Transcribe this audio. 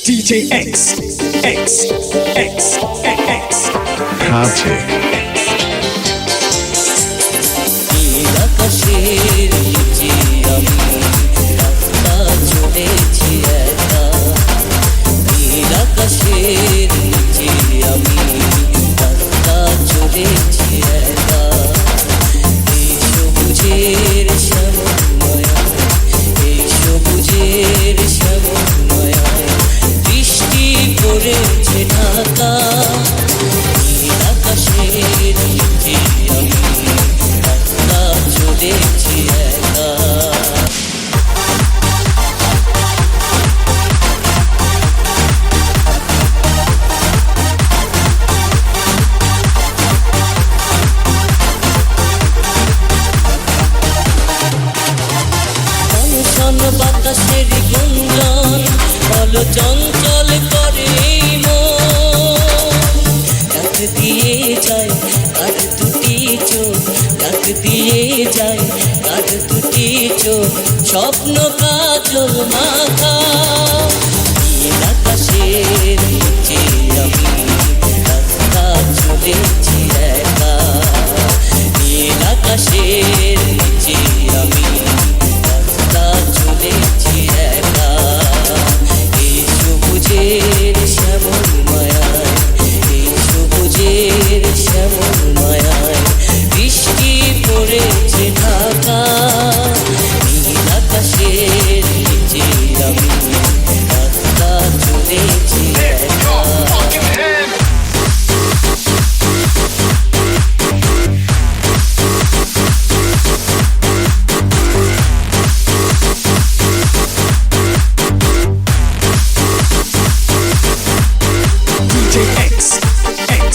DJ X, X, X, X, Contact. আকাশের নিচে আমি রাস্তা চলেছি একা, নীল আকাশের নিচে আমি রাস্তা চলেছি একা। এই সবুজের শ্যামলময়ায়, এই সবুজের শ্যামলময়ায় বৃষ্টি পড়েছে ঢাকা। নীল আকাশের নিচে আমি রাস্তা চলেছি একা। অনশন বাতাসের গুঞ্জন বল চঞ্চল করে মন, ডাক দিয়ে যায় কার দুটি চোখ, ডাক দিয়ে যায় কার দুটি চোখ, স্বপ্ন কাজল মাখা। নীল আকাশের নিচে আমি রাস্তা চলেছি একা, নীল আকাশের নিচে আমি রাস্তা চলেছি একা। এই সবুজের শ্যামলময়ায়, এই সবুজের শ্যামলময়ায় বৃষ্টি পড়েছে ঢাকা। নীল আকাশের নিচে আমি রাস্তা চলেছি একা। DJ X, X,